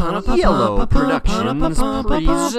Yellow Productions presents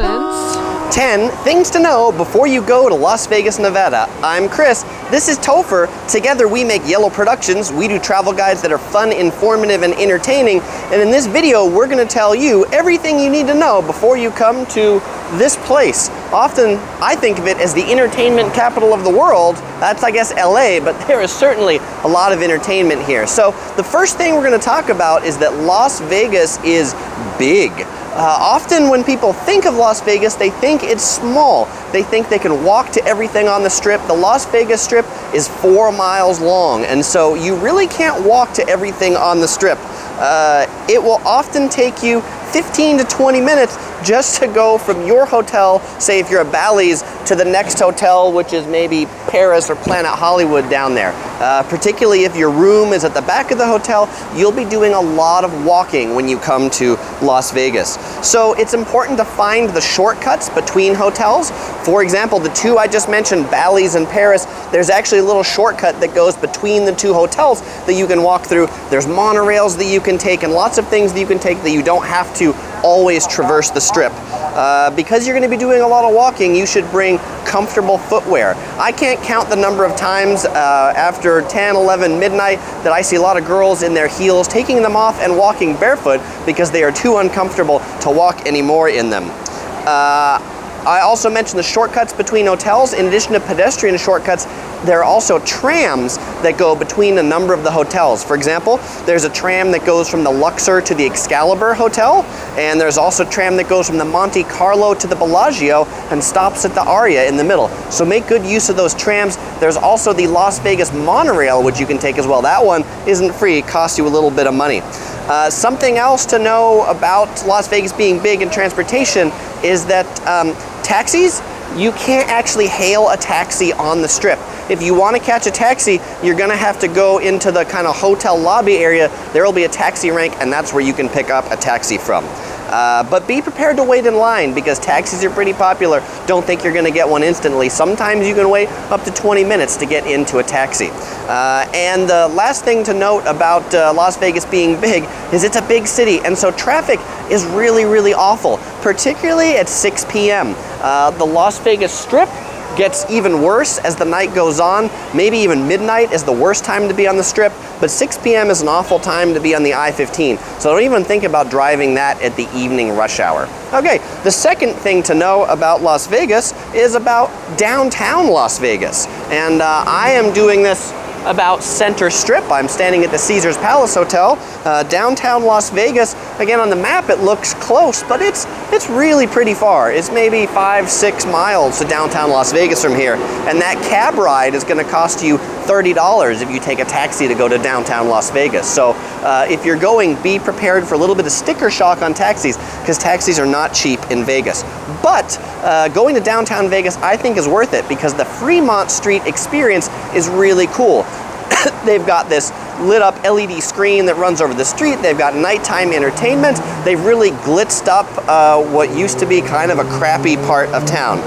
10 Things to Know Before You Go to Las Vegas, Nevada. I'm Chris. This is Topher. Together we make Yellow Productions. We do travel guides that are fun, informative, and entertaining. And in this video, we're going to tell you everything you need to know before you come to this place. Often, I think of it as the entertainment capital of the world. That's, I guess, LA, but there is certainly a lot of entertainment here. So the first thing we're going to talk about is that Las Vegas is big. Often when people think of Las Vegas, they think it's small. They think they can walk to everything on the Strip. The Las Vegas Strip is 4 miles long, and so you really can't walk to everything on the Strip. It will often take you 15 to 20 minutes just to go from your hotel, say if you're at Bally's, to the next hotel, which is maybe Paris or Planet Hollywood down there. Particularly if your room is at the back of the hotel, you'll be doing a lot of walking when you come to Las Vegas. So it's important to find the shortcuts between hotels. For example, the two I just mentioned, Bally's and Paris, there's actually a little shortcut that goes between the two hotels that you can walk through. There's monorails that you can take and lots of things that you can take that you don't have to always traverse the Strip. Because you're going to be doing a lot of walking, you should bring comfortable footwear. I can't count the number of times after 10, 11, midnight that I see a lot of girls in their heels taking them off and walking barefoot because they are too uncomfortable to walk anymore in them. I also mentioned the shortcuts between hotels. In addition to pedestrian shortcuts, there are also trams that go between a number of the hotels. For example, there's a tram that goes from the Luxor to the Excalibur Hotel, and there's also a tram that goes from the Monte Carlo to the Bellagio and stops at the Aria in the middle. So make good use of those trams. There's also the Las Vegas monorail, which you can take as well. That one isn't free, it costs you a little bit of money. Something else to know about Las Vegas being big in transportation is that taxis, you can't actually hail a taxi on the Strip. If you want to catch a taxi, you're going to have to go into the kind of hotel lobby area. There will be a taxi rank, and that's where you can pick up a taxi from. But be prepared to wait in line because taxis are pretty popular. Don't think you're going to get one instantly. Sometimes you can wait up to 20 minutes to get into a taxi. And the last thing to note about Las Vegas being big is it's a big city, and so traffic is really, really awful, particularly at 6 p.m. The Las Vegas Strip gets even worse as the night goes on. Maybe even midnight is the worst time to be on the Strip, but 6 p.m. is an awful time to be on the I-15. So don't even think about driving that at the evening rush hour. Okay, the second thing to know about Las Vegas is about downtown Las Vegas. And I am doing this about Center Strip. I'm standing at the Caesars Palace Hotel. Downtown Las Vegas, again on the map it looks close, but it's really pretty far. It's maybe 5-6 miles to downtown Las Vegas from here, and that cab ride is going to cost you $30 if you take a taxi to go to downtown Las Vegas. So if you're going, be prepared for a little bit of sticker shock on taxis, because taxis are not cheap in Vegas. But going to downtown Vegas I think is worth it because the Freemont Street Experience is really cool. They've got this lit up LED screen that runs over the street. They've got nighttime entertainment. They've really glitzed up what used to be kind of a crappy part of town.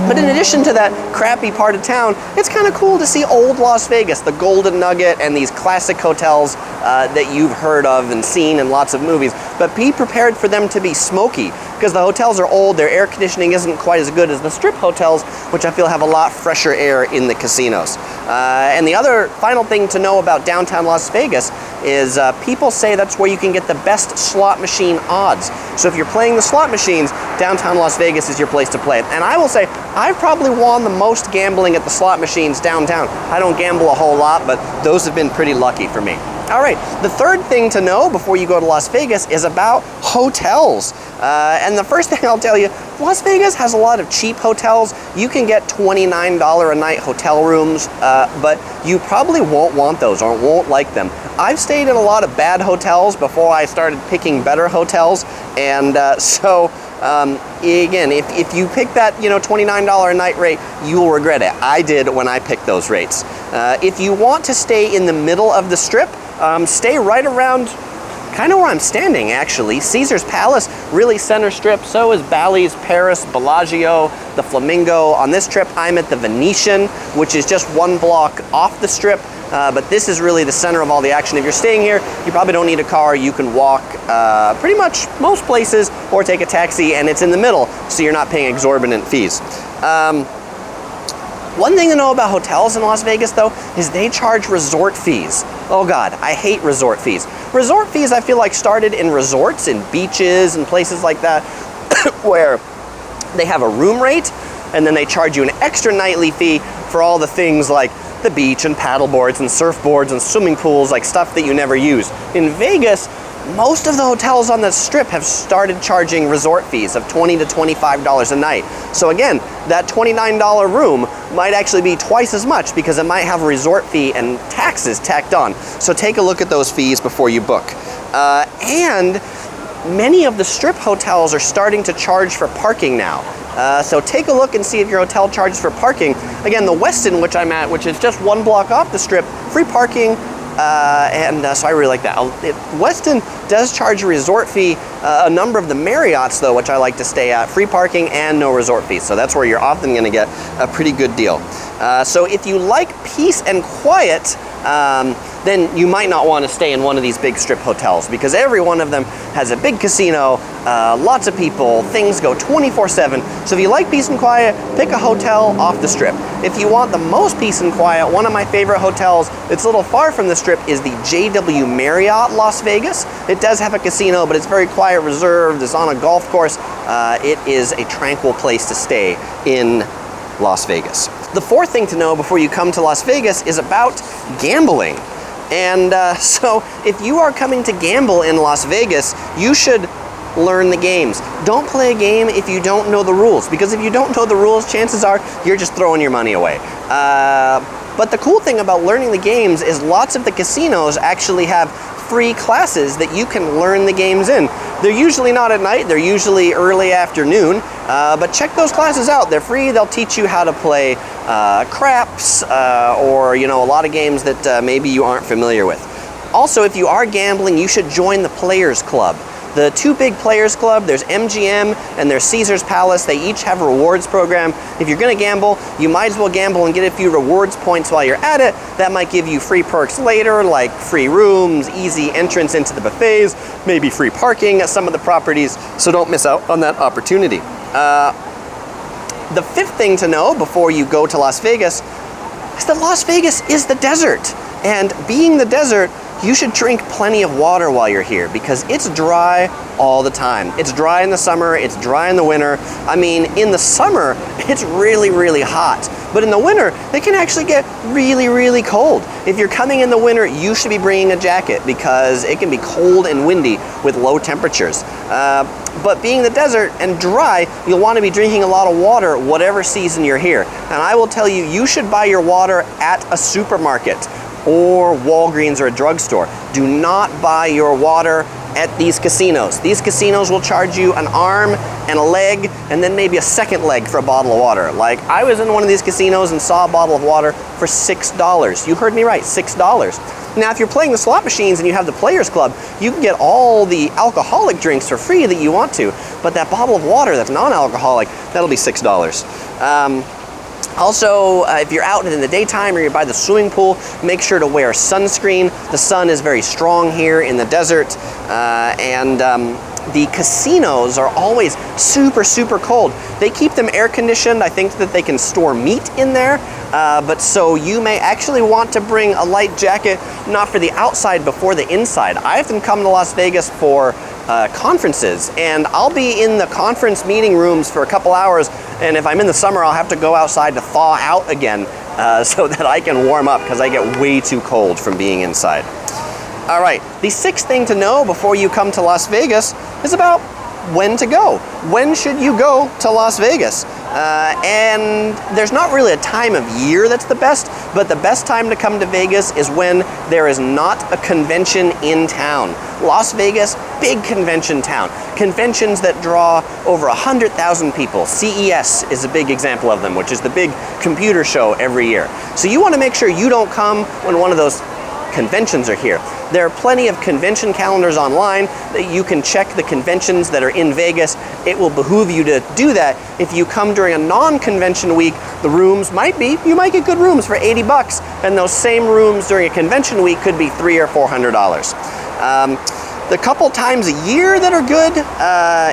But in addition to that crappy part of town, it's kind of cool to see old Las Vegas, the Golden Nugget and these classic hotels that you've heard of and seen in lots of movies. But be prepared for them to be smoky because the hotels are old, their air conditioning isn't quite as good as the Strip hotels, which I feel have a lot fresher air in the casinos. And the other final thing to know about downtown Las Vegas is people say that's where you can get the best slot machine odds. So if you're playing the slot machines, downtown Las Vegas is your place to play. And I will say, I've probably won the most gambling at the slot machines downtown. I don't gamble a whole lot, but those have been pretty lucky for me. All right, the third thing to know before you go to Las Vegas is about hotels. And the first thing I'll tell you, Las Vegas has a lot of cheap hotels. You can get $29 a night hotel rooms, but you probably won't want those or won't like them. I've stayed in a lot of bad hotels before I started picking better hotels, and again, if you pick that $29 a night rate, you will regret it. I did when I picked those rates. If you want to stay in the middle of the Strip, stay right around kind of where I'm standing, actually. Caesars Palace, really center Strip. So is Bally's, Paris, Bellagio, the Flamingo. On this trip, I'm at the Venetian, which is just one block off the Strip. but this is really the center of all the action. If you're staying here, you probably don't need a car. You can walk pretty much most places or take a taxi, and it's in the middle, so you're not paying exorbitant fees. One thing to know about hotels in Las Vegas, though, is they charge resort fees. Oh God, I hate resort fees. Resort fees, I feel like, started in resorts, in beaches and places like that, where they have a room rate, and then they charge you an extra nightly fee for all the things like the beach and paddle boards and surfboards and swimming pools, like stuff that you never use. In Vegas, most of the hotels on the Strip have started charging resort fees of $20 to $25 a night. So again, that $29 room might actually be twice as much because it might have a resort fee and taxes tacked on. So take a look at those fees before you book. And many of the Strip hotels are starting to charge for parking now. So take a look and see if your hotel charges for parking. Again, the Westin, which I'm at, which is just one block off the Strip, free parking. So I really like that. Westin does charge a resort fee. A number of the Marriotts, though, which I like to stay at, free parking and no resort fees. So that's where you're often going to get a pretty good deal. So if you like peace and quiet, then you might not want to stay in one of these big Strip hotels, because every one of them has a big casino, lots of people, things go 24/7. So if you like peace and quiet, pick a hotel off the Strip. If you want the most peace and quiet, one of my favorite hotels that's a little far from the Strip is the JW Marriott Las Vegas. It does have a casino, but it's very quiet, reserved, it's on a golf course. It is a tranquil place to stay in Las Vegas. The fourth thing to know before you come to Las Vegas is about gambling. And so if you are coming to gamble in Las Vegas, you should learn the games. Don't play a game if you don't know the rules, because if you don't know the rules, chances are you're just throwing your money away. But the cool thing about learning the games is lots of the casinos actually have free classes that you can learn the games in. They're usually not at night, they're usually early afternoon, but check those classes out. They're free. They'll teach you how to play craps or a lot of games that maybe you aren't familiar with. Also, if you are gambling, you should join the Players Club. The two big Players Club, there's MGM and there's Caesar's Palace. They each have a rewards program. If you're gonna gamble, you might as well gamble and get a few rewards points while you're at it. That might give you free perks later, like free rooms, easy entrance into the buffets, maybe free parking at some of the properties, so don't miss out on that opportunity. The fifth thing to know before you go to Las Vegas is that Las Vegas is the desert. And being the desert, you should drink plenty of water while you're here, because it's dry all the time. It's dry in the summer, it's dry in the winter. I mean, in the summer, it's really, really hot. But in the winter, it can actually get really, really cold. If you're coming in the winter, you should be bringing a jacket, because it can be cold and windy with low temperatures. But being the desert and dry, you'll want to be drinking a lot of water whatever season you're here. And I will tell you, you should buy your water at a supermarket or Walgreens or a drugstore. Do not buy your water at these casinos. These casinos will charge you an arm and a leg and then maybe a second leg for a bottle of water. Like, I was in one of these casinos and saw a bottle of water for $6. You heard me right, $6. Now, if you're playing the slot machines and you have the Players Club, you can get all the alcoholic drinks for free that you want to, but that bottle of water that's non-alcoholic, that'll be $6. Also, if you're out in the daytime or you're by the swimming pool, make sure to wear sunscreen. The sun is very strong here in the desert, the casinos are always super, super cold. They keep them air conditioned. I think that they can store meat in there, but so you may actually want to bring a light jacket, not for the outside, but for the inside. I often come to Las Vegas for conferences, and I'll be in the conference meeting rooms for a couple hours, and if I'm in the summer, I'll have to go outside to thaw out again so that I can warm up, because I get way too cold from being inside. All right, the sixth thing to know before you come to Las Vegas is about when to go. When should you go to Las Vegas? And there's not really a time of year that's the best, but the best time to come to Vegas is when there is not a convention in town. Las Vegas, big convention town. Conventions that draw over 100,000 people. CES is a big example of them, which is the big computer show every year. So you want to make sure you don't come when one of those conventions are here. There are plenty of convention calendars online that you can check the conventions that are in Vegas. It will behoove you to do that. If you come during a non-convention week, the rooms you might get good rooms for 80 bucks, and those same rooms during a convention week could be $300 or $400. The couple times a year that are good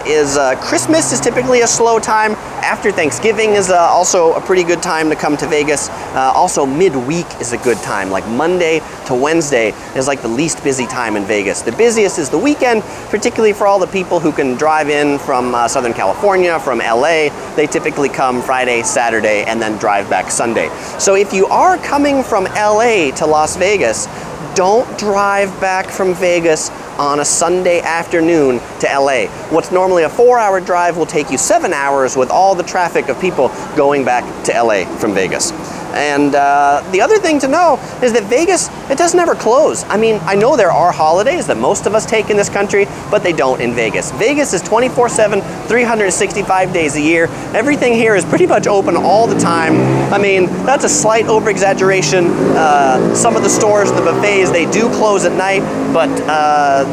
is Christmas is typically a slow time. After Thanksgiving is also a pretty good time to come to Vegas. Also midweek is a good time, like Monday to Wednesday is like the least busy time in Vegas. The busiest is the weekend, particularly for all the people who can drive in from Southern California, from LA. They typically come Friday, Saturday, and then drive back Sunday. So if you are coming from LA to Las Vegas, don't drive back from Vegas on a Sunday afternoon to LA. What's normally a 4-hour drive will take you 7 hours with all the traffic of people going back to LA from Vegas. And the other thing to know is that Vegas, it doesn't ever close. I mean, I know there are holidays that most of us take in this country, but they don't in Vegas. Vegas is 24/7, 365 days a year. Everything here is pretty much open all the time. I mean, that's a slight over-exaggeration. Some of the stores and the buffets, they do close at night, but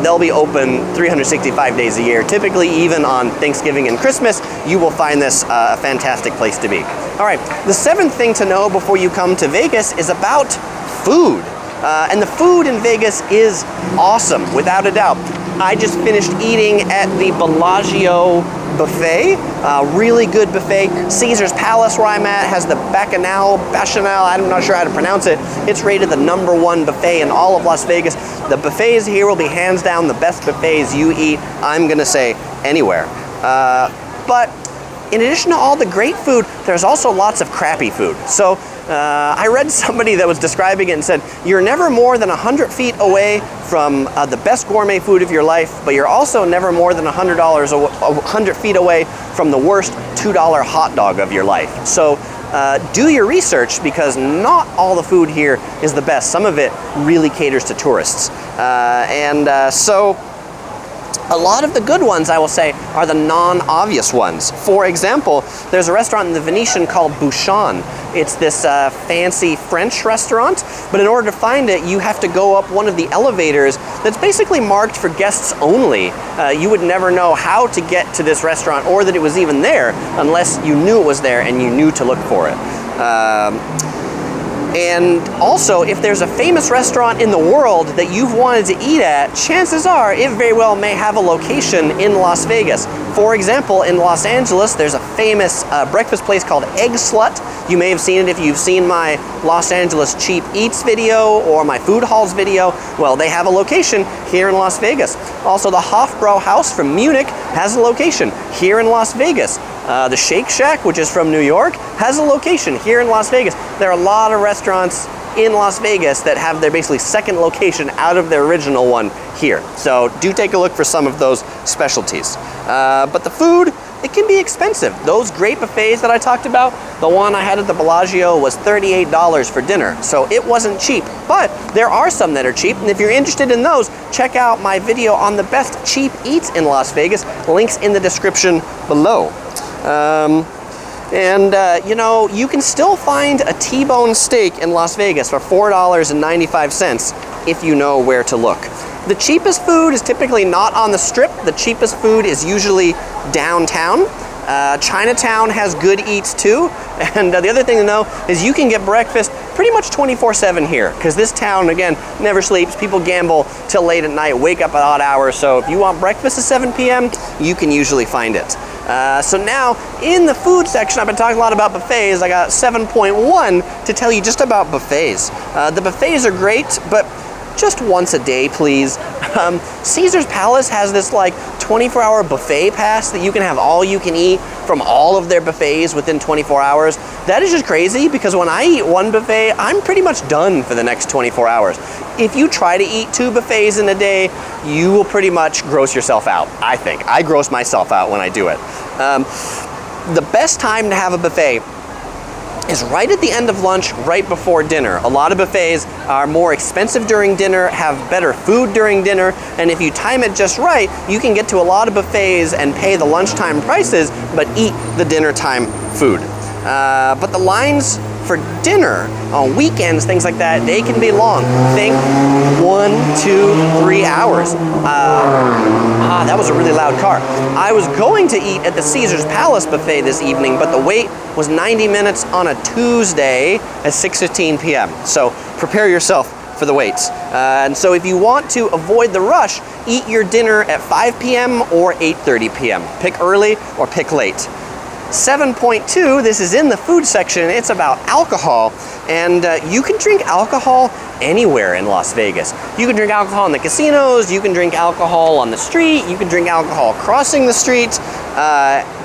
they'll be open 365 days a year. Typically, even on Thanksgiving and Christmas, you will find this a fantastic place to be. All right, the seventh thing to know before you come to Vegas is about food. And the food in Vegas is awesome, without a doubt. I just finished eating at the Bellagio buffet, really good buffet. Caesar's Palace, where I'm at, has the Bacchanal, I'm not sure how to pronounce it. It's rated the #1 buffet in all of Las Vegas. The buffets here will be hands down the best buffets you eat, I'm gonna say, anywhere. But in addition to all the great food, there's also lots of crappy food. So I read somebody that was describing it and said, you're never more than 100 feet away from the best gourmet food of your life, but you're also never more than 100 feet away from the worst $2 hot dog of your life. So do your research, because not all the food here is the best. Some of it really caters to tourists. So a lot of the good ones, I will say, are the non-obvious ones. For example, there's a restaurant in the Venetian called Bouchon. It's this fancy French restaurant, but in order to find it, you have to go up one of the elevators that's basically marked for guests only. You would never know how to get to this restaurant or that it was even there unless you knew it was there and you knew to look for it. And also, if there's a famous restaurant in the world that you've wanted to eat at, chances are it very well may have a location in Las Vegas. For example, in Los Angeles, there's a famous breakfast place called Egg Slut. You may have seen it if you've seen my Los Angeles Cheap Eats video or my Food Halls video. Well, they have a location here in Las Vegas. Also, the Hofbrauhaus from Munich has a location here in Las Vegas. The Shake Shack, which is from New York, has a location here in Las Vegas. There are a lot of restaurants in Las Vegas that have their basically second location out of their original one here. So do take a look for some of those specialties. But the food, it can be expensive. Those great buffets that I talked about, the one I had at the Bellagio was $38 for dinner. So it wasn't cheap, but there are some that are cheap. And if you're interested in those, check out my video on the best cheap eats in Las Vegas. Links in the description below. You know, you can still find a T-bone steak in Las Vegas for $4.95 if you know where to look. The cheapest food is typically not on the strip. The cheapest food is usually downtown. Chinatown has good eats too. And the other thing to know is you can get breakfast pretty much 24/7 here, because this town, again, never sleeps. People gamble till late at night, wake up at odd hours. So if you want breakfast at 7 p.m., you can usually find it. So now, in the food section, I've been talking a lot about buffets. I got 7.1 to tell you just about buffets. The buffets are great, but just once a day, please. Caesar's Palace has this like 24-hour buffet pass that you can have all you can eat from all of their buffets within 24 hours. That is just crazy, because when I eat one buffet, I'm pretty much done for the next 24 hours. If you try to eat 2 buffets in a day, you will pretty much gross yourself out, I think. I gross myself out when I do it. The best time to have a buffet is right at the end of lunch, right before dinner. A lot of buffets are more expensive during dinner, have better food during dinner, and if you time it just right, you can get to a lot of buffets and pay the lunchtime prices, but eat the dinner time food. But the lines for dinner on weekends, things like that, they can be long. Think 1, 2, 3 hours. That was a really loud car. I was going to eat at the Caesar's Palace buffet this evening, but the wait was 90 minutes on a Tuesday at 6:15 p.m. So prepare yourself for the waits. And so if you want to avoid the rush, eat your dinner at 5 p.m. or 8:30 p.m. Pick early or pick late. 7.2, this is in the food section. It's about alcohol, and you can drink alcohol anywhere in Las Vegas. You can drink alcohol in the casinos, you can drink alcohol on the street, you can drink alcohol crossing the street,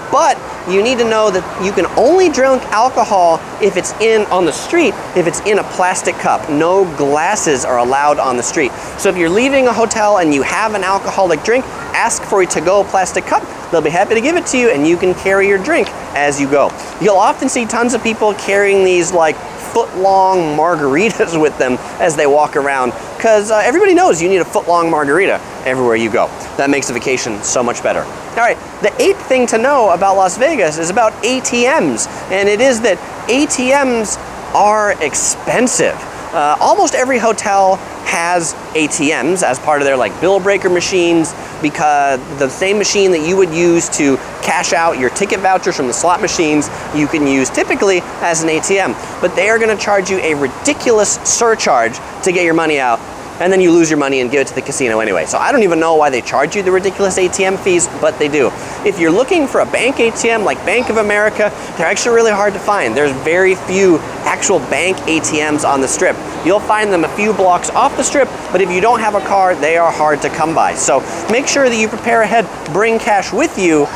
but you need to know that you can only drink alcohol if it's on the street, if it's in a plastic cup. No glasses are allowed on the street. So if you're leaving a hotel and you have an alcoholic drink, ask for a to-go plastic cup. They'll be happy to give it to you, and you can carry your drink as you go. You'll often see tons of people carrying these like foot-long margaritas with them as they walk around, because everybody knows you need a foot-long margarita everywhere you go. That makes the vacation so much better. All right, the 8th thing to know about Las Vegas is about ATMs, and it is that ATMs are expensive. Almost every hotel has ATMs as part of their like bill breaker machines, because the same machine that you would use to cash out your ticket vouchers from the slot machines, you can use typically as an ATM. But they are going to charge you a ridiculous surcharge to get your money out, and then you lose your money and give it to the casino anyway. So I don't even know why they charge you the ridiculous ATM fees, but they do. If you're looking for a bank ATM like Bank of America, they're actually really hard to find. There's very few actual bank ATMs on the Strip. You'll find them a few blocks off the Strip, but if you don't have a car, they are hard to come by. So make sure that you prepare ahead, bring cash with you.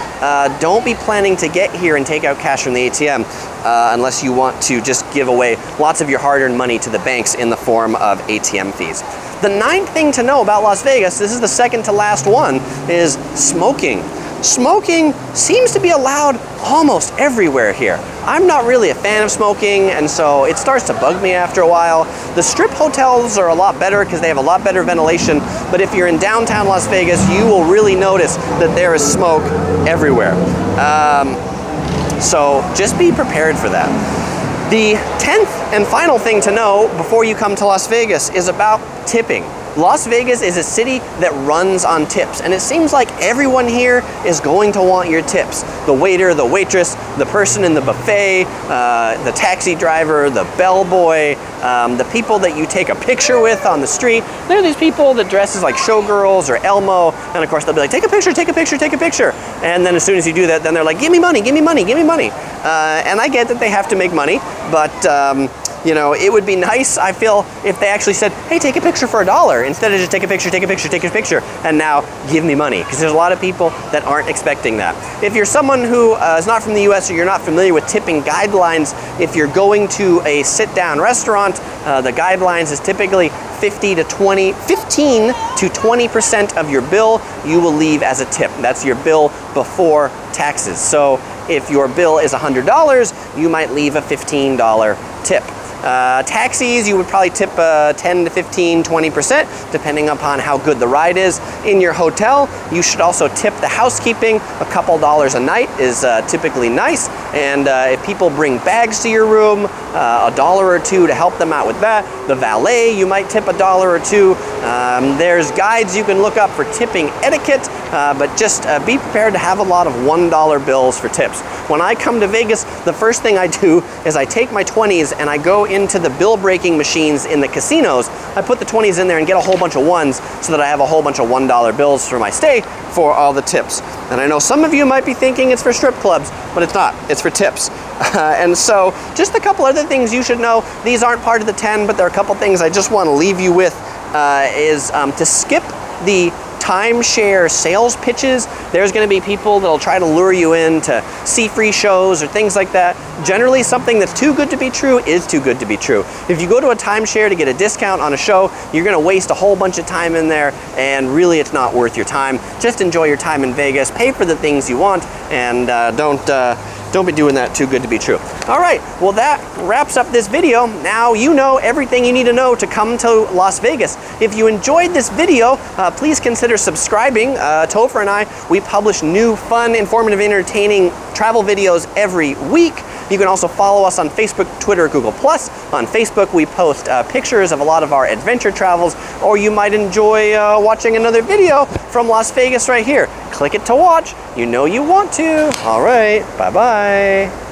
Don't be planning to get here and take out cash from the ATM unless you want to just give away lots of your hard-earned money to the banks in the form of ATM fees. The 9th thing to know about Las Vegas, this is the second to last one, is smoking. Smoking seems to be allowed almost everywhere here. I'm not really a fan of smoking, and so it starts to bug me after a while. The Strip hotels are a lot better because they have a lot better ventilation, but if you're in downtown Las Vegas, you will really notice that there is smoke everywhere. So just be prepared for that. The 10th and final thing to know before you come to Las Vegas is about tipping. Las Vegas is a city that runs on tips, and it seems like everyone here is going to want your tips. The waiter, the waitress, the person in the buffet, the taxi driver, the bellboy, the people that you take a picture with on the street. There are these people that dress as like showgirls or Elmo, and of course they'll be like, take a picture, take a picture, take a picture. And then as soon as you do that, then they're like, give me money, give me money, give me money. And I get that they have to make money, but you know, it would be nice, I feel, if they actually said, hey, take a picture for $1, instead of just take a picture, take a picture, take a picture, and now give me money. Because there's a lot of people that aren't expecting that. If you're someone who is not from the US or you're not familiar with tipping guidelines, if you're going to a sit-down restaurant, the guidelines is typically 15 to 20% of your bill you will leave as a tip. That's your bill before taxes. So if your bill is $100, you might leave a $15 tip. Taxis, you would probably tip 10 to 15, 20%, depending upon how good the ride is. In your hotel, you should also tip the housekeeping. A couple dollars a night is typically nice. And if people bring bags to your room, $1 or $2 to help them out with that. The valet, you might tip $1 or $2. There's guides you can look up for tipping etiquette, but just be prepared to have a lot of $1 bills for tips. When I come to Vegas, the first thing I do is I take my 20s and I go into the bill breaking machines in the casinos. I put the 20s in there and get a whole bunch of ones so that I have a whole bunch of $1 bills for my stay for all the tips. And I know some of you might be thinking it's for strip clubs, but it's not. It's for tips. And so just a couple other things you should know. These aren't part of the 10, but there are a couple things I just want to leave you with is to skip the timeshare sales pitches. There's going to be people that'll try to lure you in to see free shows or things like that. Generally, something that's too good to be true is too good to be true. If you go to a timeshare to get a discount on a show, you're going to waste a whole bunch of time in there, and really it's not worth your time. Just enjoy your time in Vegas, pay for the things you want, and don't be doing that too good to be true. All right, well that wraps up this video. Now you know everything you need to know to come to Las Vegas. If you enjoyed this video, please consider subscribing. Topher and I, we publish new, fun, informative, entertaining travel videos every week. You can also follow us on Facebook, Twitter, Google+. On Facebook, we post pictures of a lot of our adventure travels, or you might enjoy watching another video from Las Vegas right here. Click it to watch. You know you want to. All right, bye-bye.